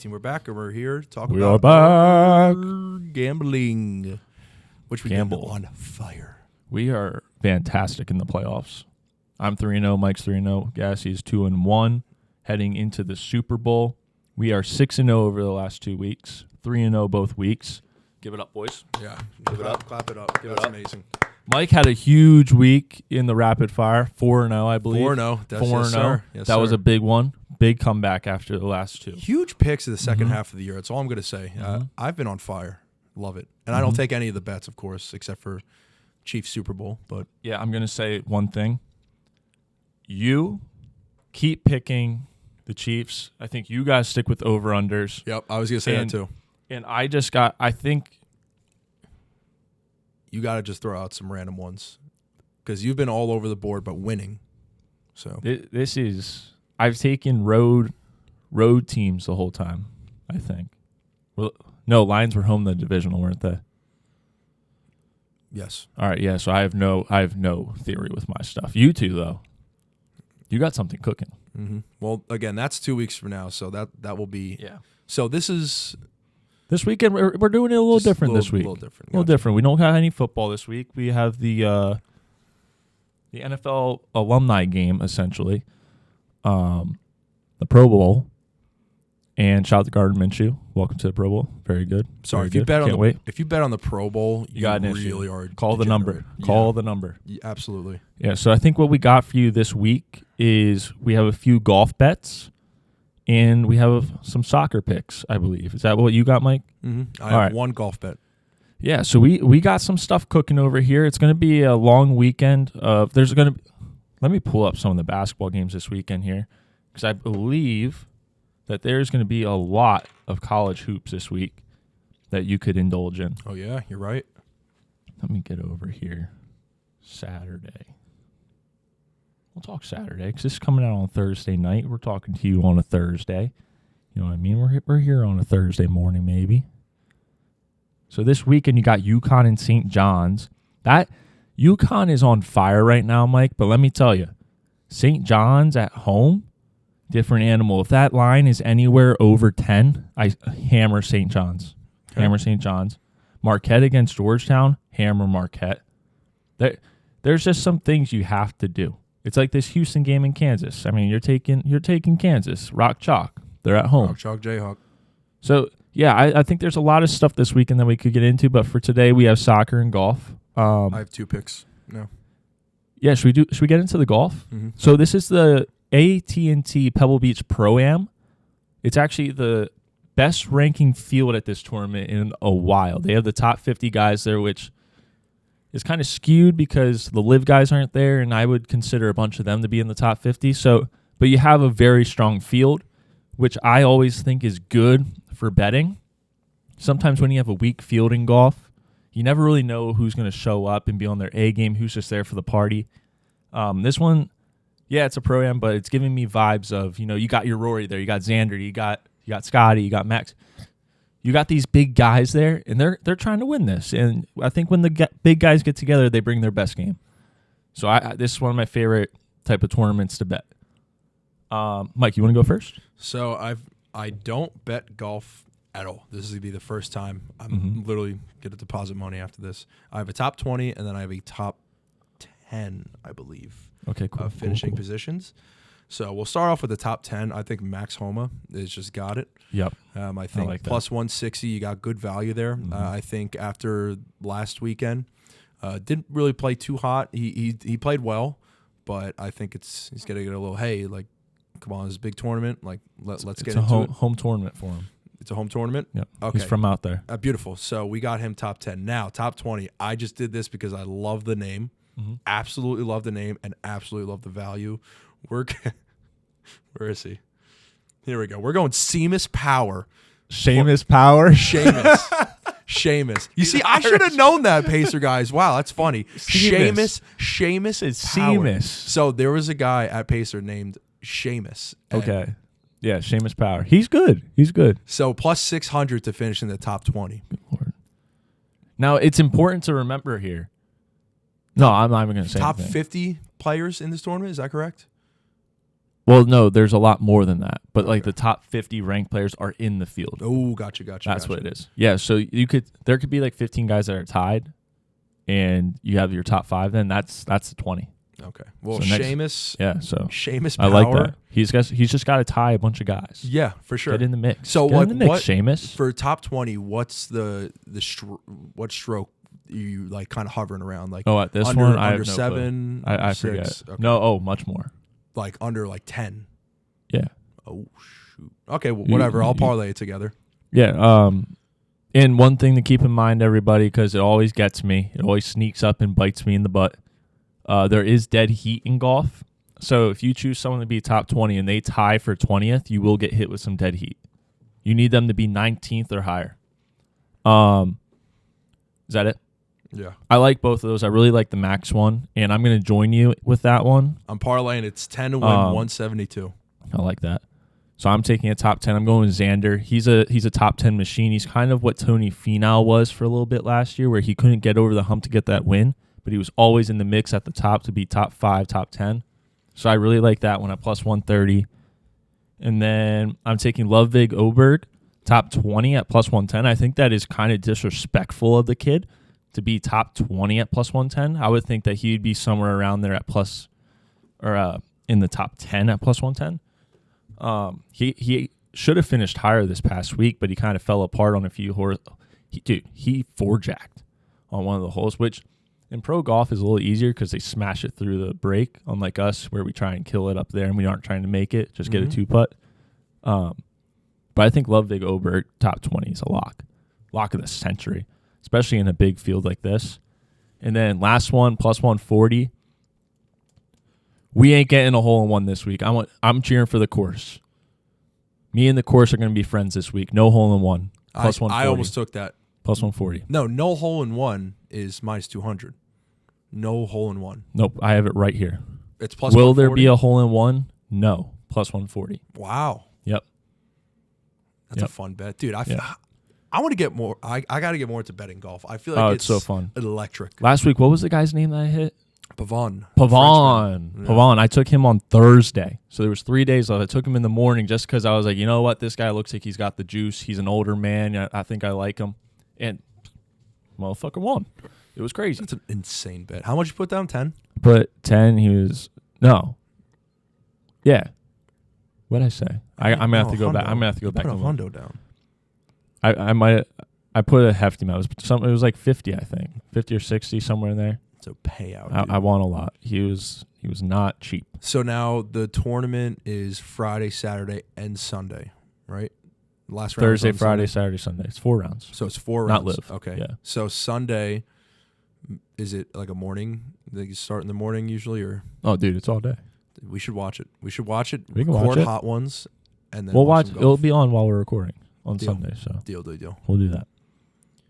Team. We're back and we're here to talk We about are back. gambling, which we Gamble. get on fire. We are fantastic in the playoffs. I'm 3-0. Mike's 3-0. Gassy is 2-1. Heading into the Super Bowl. We are 6-0 over the last 2 weeks. 3-0 both weeks. Give it up, boys. Yeah, Give it up. Clap it up. Give it That's up. amazing. Mike had a huge week in the rapid fire. 4-0, I believe. 4-0. That's 4-0. yes, sir. Yes, that was sir. a big one. Big comeback after the last two. Huge picks in the second Mhm. half of the year. That's all I'm going to say. Mhm. I've been on fire. Love it. And I don't Mhm. take any of the bets, of course, except for Chiefs Super Bowl. But Yeah, I'm going to say one thing. You keep picking the Chiefs. I think you guys stick with over-unders. yep, I was going to say And- that too. And I think You got to just throw out some random ones because you've been all over the board, but winning. So this is, I've taken road teams the whole time, I think. Well, no, Lions were home in the divisional, weren't they? yes, All right, yeah, so I have no theory with my stuff. You two, though, you got something cooking. Well, again, that's 2 weeks from now, so that will be. Yeah. So this is This weekend, we're doing it a little just different little, this week. A little different. A little Gotcha. different. We don't have any football this week. We have the NFL alumni game, essentially, the Pro Bowl, and shout out to Gardner Minshew. Welcome to the Pro Bowl. Very good. Sorry, Very if you good. bet on Can't the wait. if you bet on the Pro Bowl, you got an really issue. are. Call the number. degenerate. Call the number. Yeah, absolutely. Yeah. So I think what we got for you this week is we have a few golf bets, and we have some soccer picks. I believe. Is that what you got, Mike? I All have right. one golf bet. Yeah, so we got some stuff cooking over here. It's going to be a long weekend. Let me pull up some of the basketball games this weekend here because I believe that there's going to be a lot of college hoops this week that you could indulge in. Oh yeah, you're right. Let me get over here. Saturday. We'll talk Saturday because this is coming out on Thursday night. We're talking to you on a Thursday. You know what I mean? We're here on a Thursday morning maybe. So this weekend you got UConn and St. John's. That UConn is on fire right now, Mike, but let me tell you, St. John's at home, different animal. If that line is anywhere over 10, I hammer St. John's. Okay. Hammer St. John's. Marquette against Georgetown, hammer Marquette. There's just some things you have to do. It's like this Houston game in Kansas. I mean, you're taking Kansas, rock chalk. They're at home. Rock Chalk Jayhawk. So, yeah, I think there's a lot of stuff this weekend that we could get into, but for today we have soccer and golf. I have 2 picks. No. Yeah, should we get into the golf? Mm-hmm. So this is the AT&T Pebble Beach Pro-Am. It's actually the best ranking field at this tournament in a while. They have the top 50 guys there, which is kind of skewed because the live guys aren't there, and I would consider a bunch of them to be in the top 50. So, but you have a very strong field, which I always think is good for betting. Sometimes when you have a weak field in golf, you never really know who's going to show up and be on their A game, who's just there for the party. This one, yeah, it's a Pro-Am, but it's giving me vibes of, you got your Rory there, you got Xander, you got Scotty, you got Max. You got these big guys there, and they're trying to win this. And I think when the big guys get together, they bring their best game. So this is one of my favorite type of tournaments to bet. Mike, you want to go first? So I don't bet golf at all. This is gonna be the first time. I'm literally gonna deposit money after this. I have a top 20, and then I have a top 10, I believe, Okay, cool. of finishing cool. positions. So we'll start off with the top 10. I think Max Homa has just got it. Yep. I think like that. plus 160, you got good value there. Mhm. I think after last weekend, didn't really play too hot. He played well, but I think he's gonna get a little, hey, like, come on, this is a big tournament. Like, let's get It's a into it. home tournament for him. It's a home tournament. Yep. Okay. He's from out there. Beautiful. So we got him top 10. Now, top 20. I just did this because I love the name. Mm-hmm. Absolutely love the name and absolutely love the value. Where is he? Here we go. We're going Seamus Power. Seamus Power. Seamus. You see, I should have known that, Pacer guys. Wow, that's funny. Seamus. Seamus It's Power. Seamus. So there was a guy at Pacer named Seamus. And Okay. Yeah, Seamus Power. He's good. He's good. So plus 600 to finish in the top 20. Good Lord. Now, it's important to remember here. No, I'm not even going to say Top anything. 50 players in this tournament, is that correct? Well, no, there's a lot more than that. But like Okay. the top 50 ranked players are in the field. Oh, gotcha. That's what it is. Yeah, so there could be like 15 guys that are tied, and you have your top 5. Then that's the 20. Okay. Well, So next- Sheamus. Yeah, so Sheamus I Power. like that. He's just got to tie a bunch of guys. Yeah, for sure. Get in the mix. So Get what? in the mix, What Sheamus. for top 20? What's what stroke you like kind of hovering around? Like Oh, at this under one, I under have no 7. clue. I 6? forget. Okay. No, much more. Like under like 10. Yeah. Oh shoot. Okay, well, You- whatever. I'll you- parlay it together. Yeah. And one thing to keep in mind, everybody, because it always gets me. It always sneaks up and bites me in the butt. There is dead heat in golf. So if you choose someone to be top 20 and they tie for 20th, you will get hit with some dead heat. You need them to be 19th or higher. Is that it? Yeah. I like both of those. I really like the max one, and I'm going to join you with that one. I'm parlaying. It's 10 to win 172. I like that. So I'm taking a top 10. I'm going with Xander. He's a top 10 machine. He's kind of what Tony Finau was for a little bit last year, where he couldn't get over the hump to get that win, but he was always in the mix at the top to be top 5, top 10. So I really like that one at plus 130. And then I'm taking Ludvig Åberg, top 20 at plus 110. I think that is kind of disrespectful of the kid to be top 20 at plus 110. I would think that he'd be somewhere around there at plus, or in the top 10 at plus 110. He should have finished higher this past week, but he kind of fell apart on a few he four-jacked on one of the holes, which in pro golf is a little easier because they smash it through the break, unlike us where we try and kill it up there and we aren't trying to make it, just get a 2-putt. But I think Ludvig Åberg top 20 is a lock of the century, especially in a big field like this. And then last one, plus 140. We ain't getting a hole-in-one this week. I'm cheering for the course. Me and the course are going to be friends this week. No hole-in-one. Plus 140. I almost took that. Plus 140. No hole in one is minus 200. No hole in one. Nope, I have it right here. It's plus Will there 140? be a hole-in-one? No. Plus 140. Wow. Yep. That's Yep. a fun bet. Dude, I Yeah. want to get more. I got to get more into betting golf. I feel like Oh, it's so fun. electric. Last week, what was the guy's name that I hit? Pavon. Pavon. Frenchman. Pavon. I took him on Thursday. So there was 3 days left. I took him in the morning just because I was like, you know what? This guy looks like he's got the juice. He's an older man. I think I like him. And motherfucker won. It was crazy. That's an insane bet. How much you put down? 10? Put 10. He was no. Yeah. What'd I say? I'm gonna have to go back. I'm gonna have to go back Put a and look. hundo down. I put a hefty amount. It was like 50, I think. 50 or 60, somewhere in there. It's a payout. Dude. I won a lot. He was not cheap. So now the tournament is Friday, Saturday, and Sunday, right? Last round was Thursday, on Friday, Sunday. Saturday, Sunday. It's 4 rounds. So it's 4 Not rounds. live. Okay. Yeah. So Sunday, is it like a morning? They start in the morning usually, or Oh, dude, it's all day. we should watch it. We should watch it. We can record watch it. hot ones, and then We'll watch. some It'll golf. be on while we're recording on Deal. Sunday. So Deal. we'll do that.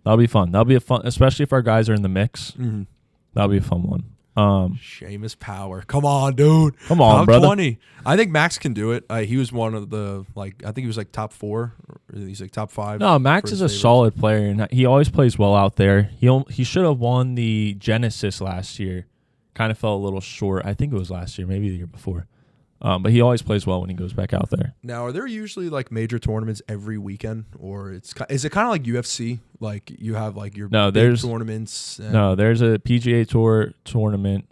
That'll be fun. That'll be a fun, especially if our guys are in the mix. Mm-hmm. That'll be a fun one. Sheamus Power. Come on, dude. Come on, Top brother. 20. I think Max can do it. He was one of the, I think he was like top 4. Or he's like top 5. No, Max for is his a favorites. solid player, and he always plays well out there. He should have won the Genesis last year. Kind of fell a little short. I think it was last year, maybe the year before. But he always plays well when he goes back out there. Now, are there usually like major tournaments every weekend, or is it kind of like UFC? Like you have like your big there's tournaments. And No, there's a PGA Tour tournament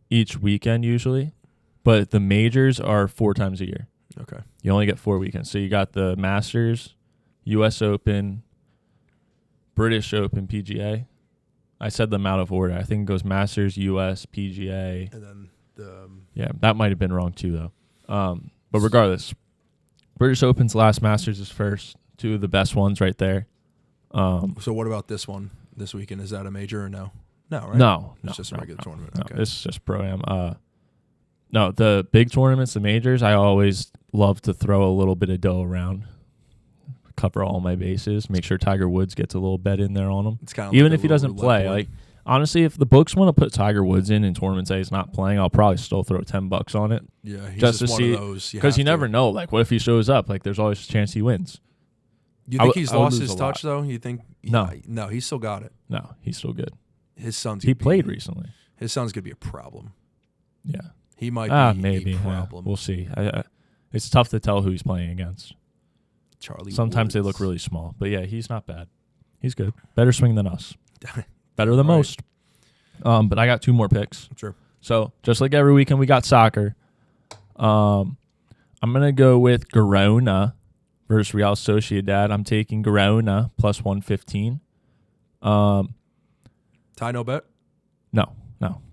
each weekend usually, but the majors are 4 times a year. Okay. You only get 4 weekends. So you got the Masters, U.S. Open, British Open, PGA. I said them out of order. I think it goes Masters, U.S., PGA. And then the Yeah, that might have been wrong too, though. But regardless, British Open's last, Masters is first. 2 of the best ones right there. so what about this one this weekend? Is that a major or no? No, right? No, It's just a regular tournament. No, Okay. this is just Pro-Am. No, the big tournaments, the majors, I always love to throw a little bit of dough around, cover all my bases, make sure Tiger Woods gets a little bet in there on him. It's kind of Even if he doesn't play. Like, honestly, if the books want to put Tiger Woods in tournaments that he's not playing, I'll probably still throw $10 on it. yeah, he's just just to one see- of those Because you have to. never know. Like, what if he shows up? Like, there's always a chance he wins. You I think would- he's I would lost lose his a touch though? You think? No. no, he's still got it. No, he's still good. His son's. He gonna played be, recently. His son's gonna be a problem. Yeah. He might be Maybe. a Yeah, problem. we'll see. It's tough to tell who he's playing against. Charlie. Sometimes they Woods. look really small. But, yeah, he's not bad. He's good. Better swing than us. Better than Right. most. But I got 2 more picks. Sure. So, just like every weekend, we got soccer. I'm going to go with Girona versus Real Sociedad. I'm taking Girona plus 115. Ty, no bet? No.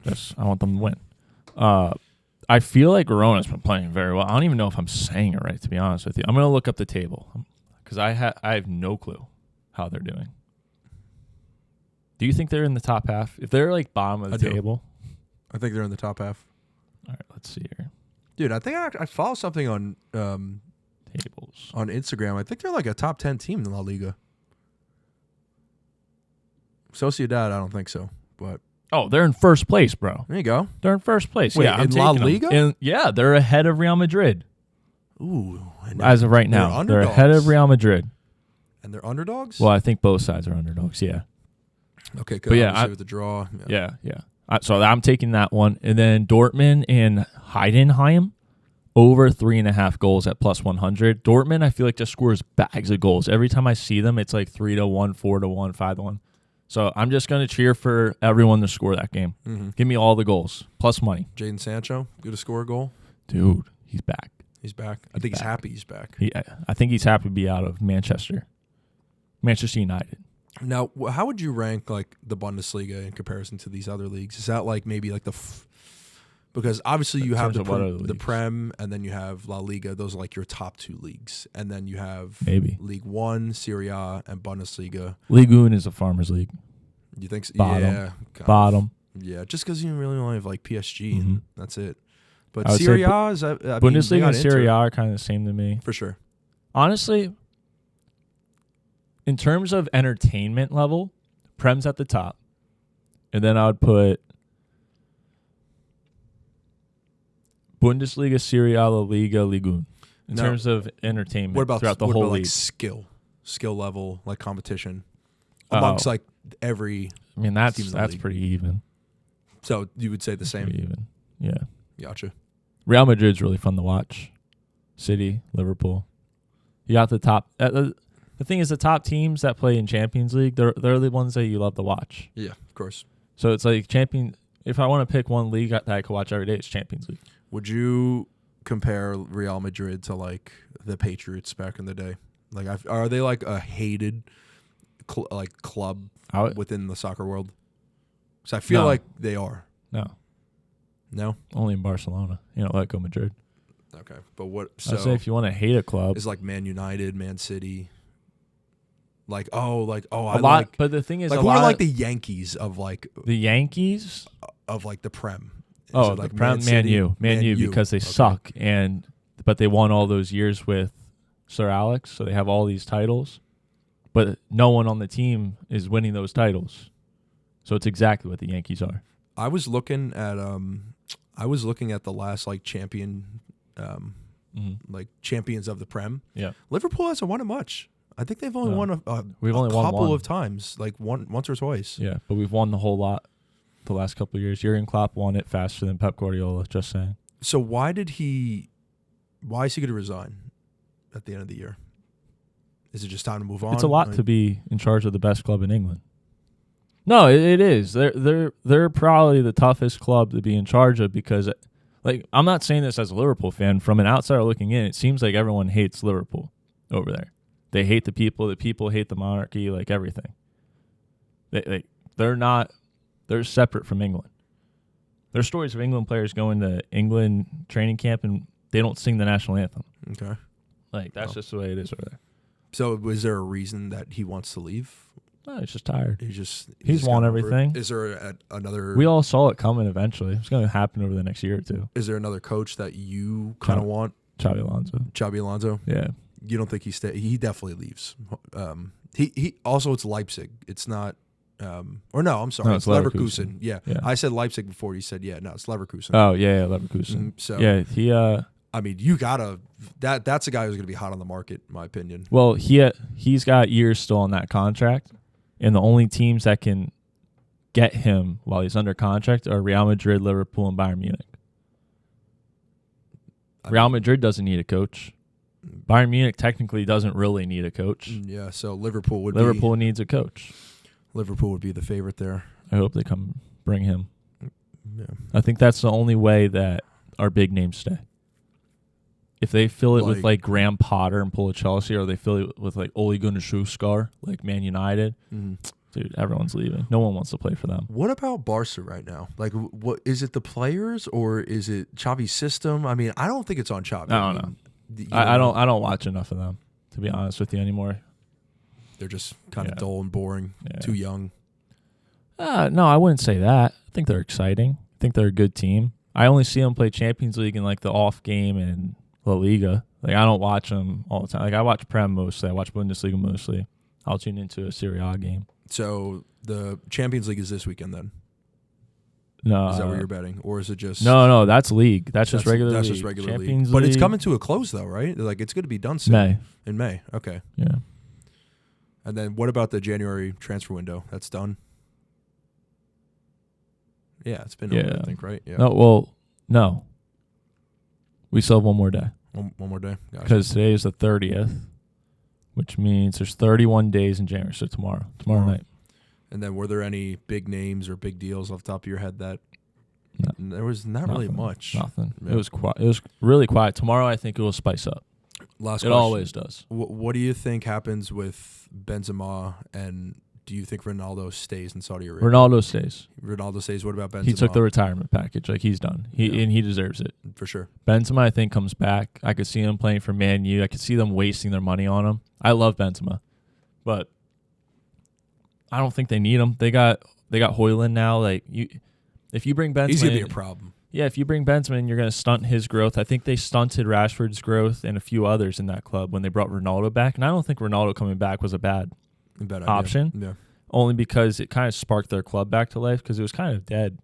Just I want them to win. I feel like Girona's been playing very well. I don't even know if I'm saying it right, to be honest with you. I'm going to look up the table because I have no clue how they're doing. Do you think they're in the top half? If they're like bottom of the table? I think they're in the top half. All right, let's see here. Dude, I think I follow something on Tables. on Instagram. I think they're like a top 10 team in La Liga. Sociedad, I don't think so. But Oh, they're in first place, bro. there you go. They're in first place. Wait, yeah, I'm in La taking them. Liga? Yeah, they're ahead of Real Madrid Ooh. And as of right now. They're ahead of Real Madrid. And they're underdogs? Well, I think both sides are underdogs. Yeah. Okay, good. But yeah, Obviously with the draw. Yeah. So I'm taking that one. And then Dortmund and Heidenheim over 3.5 goals at plus 100. Dortmund, I feel like just scores bags of goals. Every time I see them, it's like 3-1, 4-1, 5-1. So I'm just going to cheer for everyone to score that game. Mm-hmm. Give me all the goals, plus money. Jaden Sancho, good to score a goal. Dude, he's back. He's back. I think he's back. happy he's back. I think he's happy to be out of Manchester United. Now, how would you rank like the Bundesliga in comparison to these other leagues? Is that like maybe like because obviously you have the Prem and then you have La Liga. Those are like your top 2 leagues. And then you have Maybe League 1, Serie A, and Bundesliga. Ligue 1 is a farmers league. You think so? Bottom. Yeah. Bottom. Yeah, just because you really only have like PSG Mhm. and that's it. But I would say Serie A is Bundesliga and Serie A are kind of the same to me. For sure. Honestly, in terms of entertainment level, Prem's at the top. And then I would put Bundesliga, Serie A, La Liga, Ligue 1. In terms of entertainment What about throughout the whole league. like skill level, like competition amongst like every? I mean, team in that's the league? pretty even. So you would say the same? Pretty even. Yeah. Gotcha. Real Madrid's really fun to watch. City, Liverpool. You got the top. The thing is, the top teams that play in Champions League, they're the ones that you love to watch. Yeah, of course. So it's like if I want to pick one league that I could watch every day, it's Champions League. Would you compare Real Madrid to like the Patriots back in the day? Like, are they like a hated club within the soccer world? Because I feel like they are. No, only in Barcelona. Atletico Madrid. Okay, but what? I'd say if you want to hate a club, is like Man United, Man City. I lot. like. But the thing is, Like a who lot are like the Yankees of like the Yankees. of like the Prem. Is Oh, it like the Prem, Man Man City? U, because they suck, but they won all those years with Sir Alex, so they have all these titles, but no one on the team is winning those titles. So it's exactly what the Yankees are. I was looking at the last like champion, like champions of the Prem. Yeah, Liverpool hasn't won it much. I think they've only won we've only won couple one. of times, like once or twice. Yeah, but we've won the whole lot the last couple of years. Jurgen Klopp won it faster than Pep Guardiola. Just saying. So why is he going to resign at the end of the year? Is it just time to move on? It's a lot to be in charge of the best club in England. No, it is. They're probably the toughest club to be in charge of because, like, I'm not saying this as a Liverpool fan. From an outsider looking in, it seems like everyone hates Liverpool over there. They hate the people. The people hate the monarchy. Like everything. They're separate from England. There's stories of England players going to England training camp and they don't sing the national anthem. Okay. Like that's just the way it is over there. So was there a reason that he wants to leave? No, he's just tired. He's He's won got everything. Is there another? We all saw it coming eventually. It's going to happen over the next year or two. Is there another coach that you kind of want? Xabi Alonso. Xabi Alonso? Yeah. You don't think he definitely leaves. He also it's Leipzig. It's not or no, I'm sorry. No, it's it's Leverkusen. Yeah. Yeah. I said Leipzig before you said no, it's Leverkusen. Oh, yeah, Leverkusen. So yeah, he I mean, you gotta that's a guy who's gonna be hot on the market, in my opinion. well, he's got years still on that contract, and the only teams that can get him while he's under contract are Real Madrid, Liverpool, and Bayern Munich. Real Madrid doesn't need a coach. Bayern Munich technically doesn't really need a coach. Yeah, so Liverpool needs a coach. Liverpool would be the favorite there. I hope they come bring him. Yeah. I think that's the only way that our big names stay. If they fill it with like Graham Potter and pull a Chelsea, or they fill it with like Ole Gunnar Solskjaer, like Man United, dude, everyone's leaving. No one wants to play for them. What about Barca right now? Like, what is it? The players, or is it Xavi's system? I mean, I don't think it's on Xavi. I don't know. I don't watch enough of them, to be honest with you, anymore. They're just kind of dull and boring. Too young. No, I wouldn't say that. I think they're exciting. I think they're a good team. I only see them play Champions League in like the off game and La Liga. Like, I don't watch them all the time. Like, I watch Prem mostly. I watch Bundesliga mostly. I'll tune into a Serie A game. So the Champions League is this weekend then? No. Is that where you're betting? Or is it just... No, that's league. That's just regular league. That's just regular Champions league. But League. it's coming to a close though, right? Like, it's going to be done soon. In May. Okay. Yeah. And then what about the January transfer window? That's done? Yeah, it's been over, I think, right? Yeah. No. We still have one more day. One more day? Gotcha. Because today is the 30th, which means there's 31 days in January, so tomorrow night. And then were there any big names or big deals off the top of your head that... No. There was nothing. Really much. Nothing. Yeah. It was quiet. It was really quiet. Tomorrow, I think it will spice up. Last question. It always does. What do you think happens with Benzema, and do you think Ronaldo stays in Saudi Arabia? Ronaldo stays. What about Benzema? He took the retirement package. Like, he's done. And he deserves it. For sure. Benzema, I think, comes back. I could see him playing for Man U. I could see them wasting their money on him. I love Benzema. But I don't think they need him. They got Højlund now. Like, if you bring Benzema, he's gonna be a problem. Yeah, if you bring Benzema, you're going to stunt his growth. I think they stunted Rashford's growth and a few others in that club when they brought Ronaldo back. And I don't think Ronaldo coming back was a bad option. Yeah. Only because it kind of sparked their club back to life, because it was kind of dead.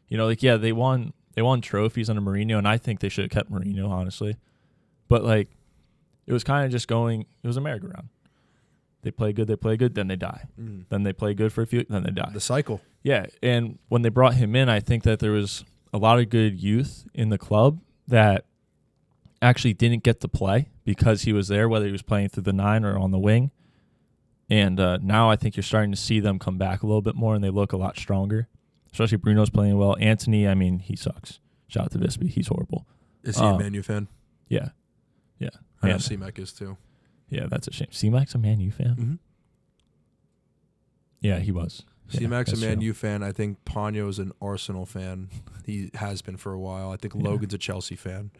You know, like, they won trophies under Mourinho, and I think they should have kept Mourinho, honestly. But, like, it was kind of just it was a merry-go-round. They play good, then they die. Then they play good for a few, then they die. The cycle. Yeah, and when they brought him in, I think that there was a lot of good youth in the club that actually didn't get to play because he was there, whether he was playing through the 9 or on the wing. And now I think you're starting to see them come back a little bit more, and they look a lot stronger. Especially Bruno's playing well. Antony, I mean, he sucks. Shout out to Visby. He's horrible. Is he a Man U fan? Yeah. I know C-Mac is too. Yeah, that's a shame. C-Mac's a Man U fan? Mm-hmm. Yeah, he was. C-Mac's a Man U fan. I think Ponyo's an Arsenal fan. He has been for a while. I think Logan's a Chelsea fan.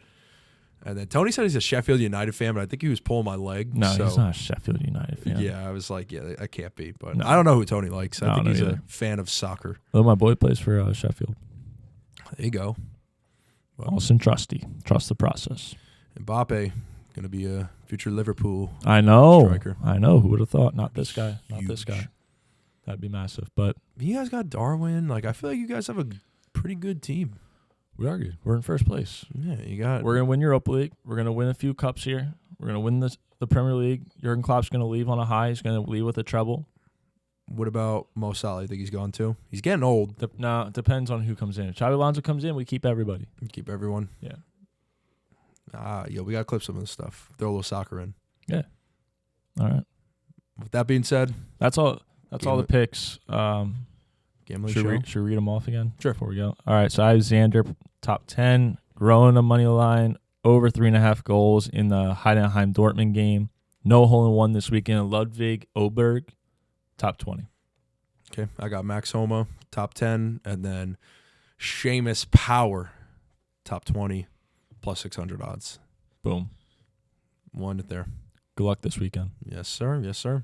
And then Tony said he's a Sheffield United fan, but I think he was pulling my leg. No, he's not a Sheffield United fan. Yeah, I was like, yeah, I can't be. But I don't know who Tony likes. I think he's a fan of soccer. Well, my boy plays for Sheffield. There you go. Well, Austin Trusty. Trust the process. Mbappe, going to be a future Liverpool striker. I know. Who would have thought? Not this guy. Not this guy. That'd be massive. But you guys got Darwin. Like, I feel like you guys have a pretty good team. We are good. We're in first place. Yeah, We're gonna win Europa League. We're gonna win a few cups here. We're gonna win the Premier League. Jurgen Klopp's gonna leave on a high. He's gonna leave with a treble. What about Mo Salah? You think he's gone too? He's getting old. No, it depends on who comes in. If Xabi Alonso comes in, we keep everybody. Keep everyone. Yeah. We gotta clip some of this stuff. Throw a little soccer in. Yeah. All right. With that being said, that's all. That's all the picks. Should we read them off again? Sure. Before we go. All right. So I have Xander top 10, growing a money line, over 3.5 goals in the Heidenheim Dortmund game. No hole in one this weekend. Ludwig Oberg, top 20. Okay. I got Max Homa, top 10, and then Seamus Power, top 20, plus 600 odds. Boom. Won it there. Good luck this weekend. Yes, sir. Yes, sir.